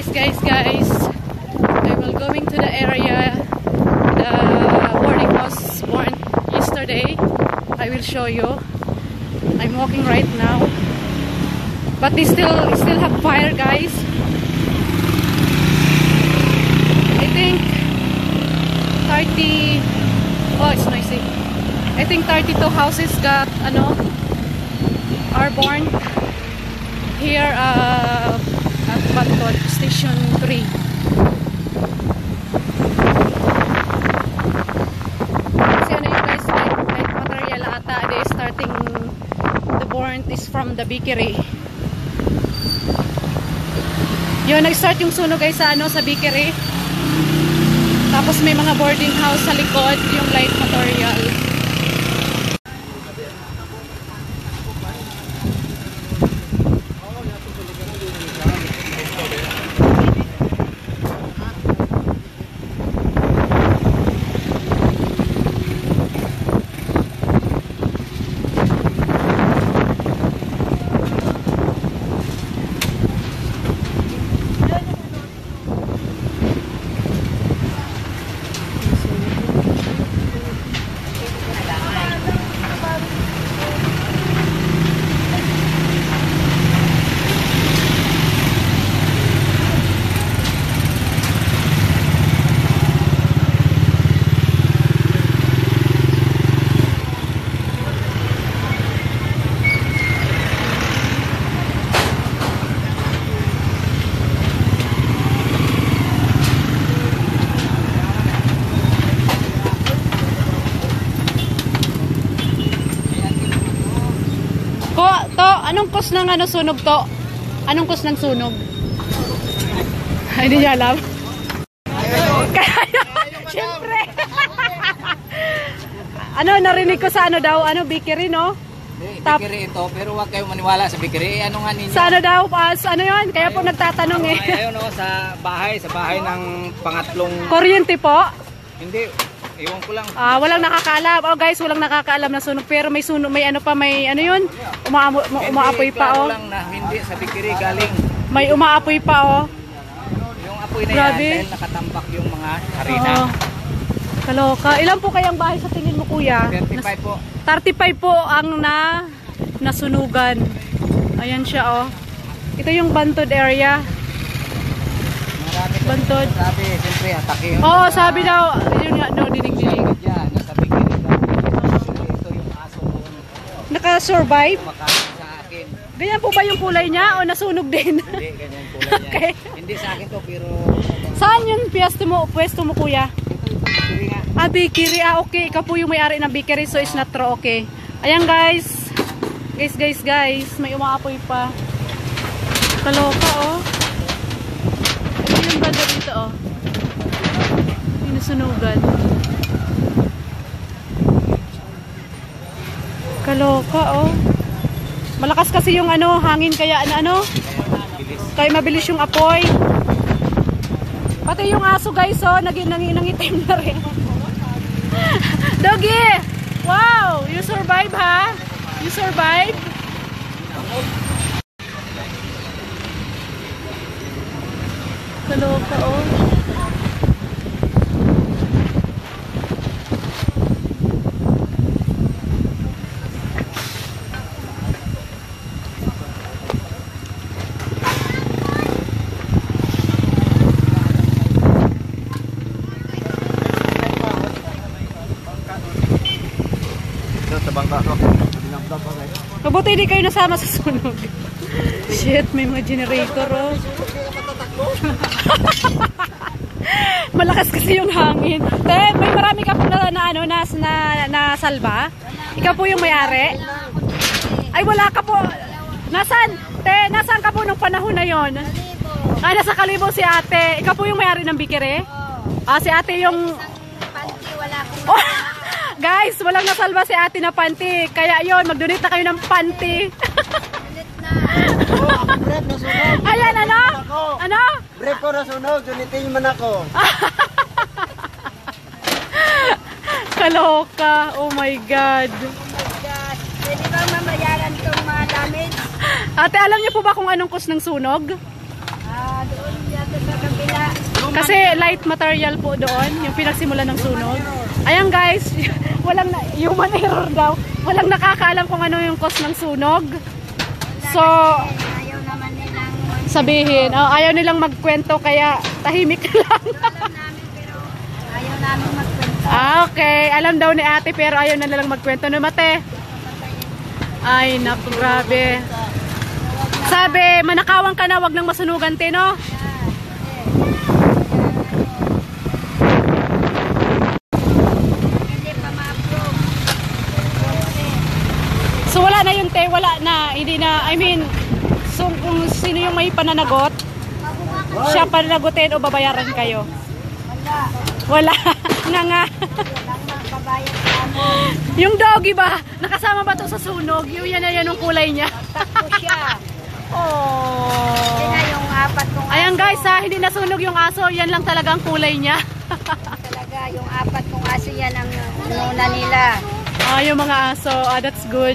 guys. I will going to the area the warning was warned yesterday. I will show you. I'm walking right now, but they still have fire, guys. I think 30. Oh, it's noisy. I think 32 houses got are born here at Bantod Station 3. Kasi ano yun guys, light material ata. They starting the born is from the bakery. Yun, nag-start yung sunog guys sa sa bakery. Tapos may mga boarding house sa likod, yung light material. Anong cause ng sunog to? Anong cause ng sunog? Ay, hindi niya alam. Siyempre. Narinig ko sa daw, bakery, no? Bakery ito, pero huwag kayong maniwala sa bakery. Ano nga ninyo? Sa daw, yun? Kaya po nagtatanong eh. Ayun sa bahay ng pangatlong... Kuryente po? Hindi. Iwan ko lang. Walang nakakaalam. Oh guys, walang nakakaalam na sunog. Pero may sunog, may yun? Umaapoy pa, oh. Lang na hindi sa bakery galing. May umaapoy pa, oh. Yung apoy na Grabe. yan, dahil nakatambak yung mga harina. Kaloka. Ilan po kayang bahay sa tingin mo, kuya? 35 po. 35 po ang nasunugan. Ayan siya, oh. Ito yung Bantod area. Bantod. Sabi, siyempre, atake yun. Oo, sabi daw. Yun nga, dinig-dinig. Yan, nasa bakery. Ito yung aso doon. Naka-survive? Makain sa akin. Ganyan po ba yung kulay niya o nasunog din? Hindi, ganyan yung kulay niya. Okay. Hindi sa akin to, pero... Saan yung pwesto mo, kuya? Bakery nga. Bakery. Okay. Ikaw po yung may-ari ng bakery, so it's not true. Okay. Ayan, guys. Guys. May umaapoy pa. Kaloka, oh. Ito yung banda dito, oh. Yung nasunugan. Kaloka, oh. Malakas kasi yung hangin kaya kaya mabilis yung apoy. Pati yung aso guys, oh, nangitim na rin. Doggy! Wow! You survive, ha? You survive? Kaloka, oh. Mabuti hindi kayo nasama sa sunog. Shit, may mga generator, oh. Malakas kasi yung hangin. Te, may marami ka po na salba. Ikaw po yung may-ari. Ay, wala ka po. Nasaan? Te, nasaan ka po nung panahon na yon? Nasa Kalibo si ate. Ikaw po yung may-ari ng bakery? Si ate yung... Panty, wala akong... Oh, guys, walang nasalba si ate na panty. Kaya yon, mag-donate na kayo ng panty. Ayan, ano? Brief ko nasunog, dunitin man ako. Kaloka, oh my God. Oh my God. Pwede bang mamayaran itong mga damage? Ate, alam niyo po ba kung anong cause ng sunog? Ha? Doon yata sa kabila. Kasi light material po doon, yung pinagsimulan ng sunog. Ayan guys, walang human error daw. Walang nakakaalam kung ano yung cause ng sunog. So, Ayaw naman nilang sabihin, ayaw nilang magkwento kaya tahimik lang. alam namin pero ayaw namin magkwento. Okay. Alam daw ni ate pero ayaw na nilang magkwento. No, mate? Ay, naku, grabe. Sabi, manakawan ka na, wag nang masunugan, Tino. Hindi pa ma-approve. So, wala na yun, te. Wala na. Hindi na, I mean, so, kung sino yung may pananagot, siya pananagutin o babayaran kayo? Wala. Wala. Nga. Walang makabayad sa amin. Yung doggy ba? Nakasama ba to sa sunog? Yung yan na yan ang kulay niya. Takbo siya. Oh. Hindi na yung apat kong Ayan guys ha, hindi nasunog yung aso. Yan lang talaga ang kulay niya. talaga. Yung apat kong aso yan ang nuna nila. Yung mga aso. That's good.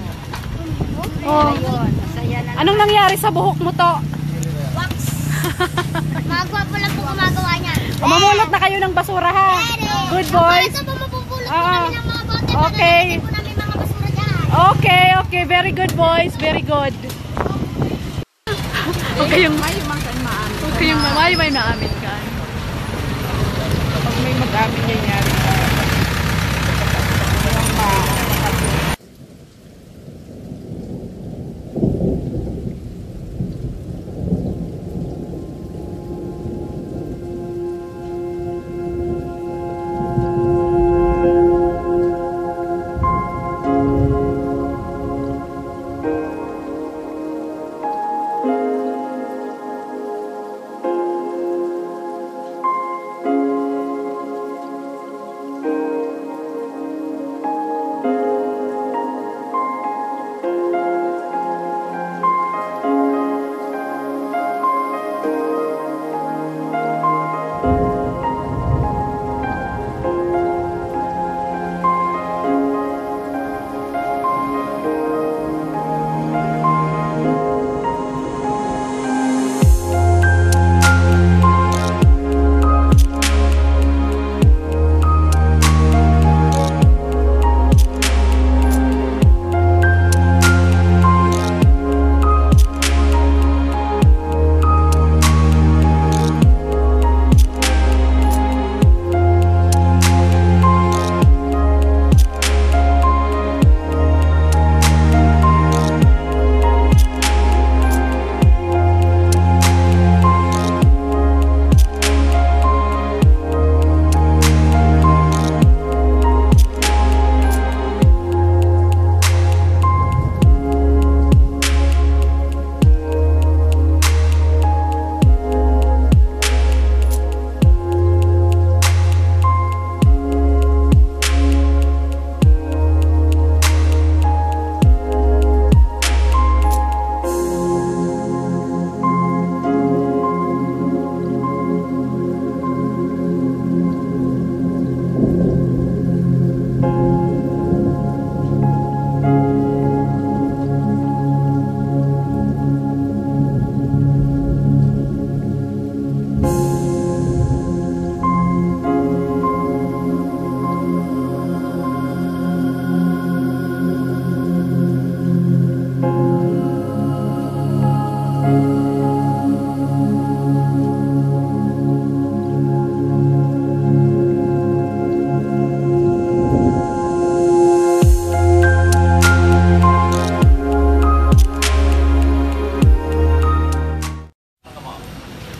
Oh. Ayun. Masaya na. Anong nangyari sa buhok mo to? Magawa pa lang po gumagawa niya. Mamulot na kayo ng basura ha. Good boys. Ito po mapupulot Ah, ng mga bote. okay. Po namin mga basura dyan. Okay, okay. Very good boys. Very good. Okay yung may maamin ka. Pag may mag-amin nangyari ka.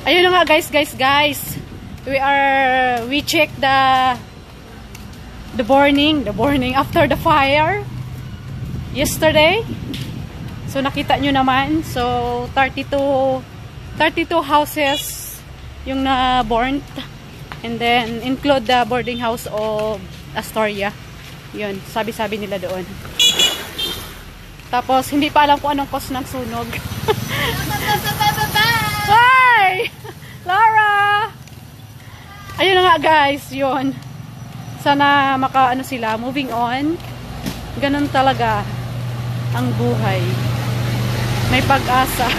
Ayun na nga guys. We check the burning after the fire yesterday. So nakita nyo naman. So 32 houses yung na-burnt. And then include the boarding house of Astoria. Yun, sabi-sabi nila doon. Tapos hindi pa alam kung anong cause ng sunog. Hi! Laura! Ayun na nga guys, yun. Sana makaano sila, moving on. Ganun talaga ang buhay. May pag-asa.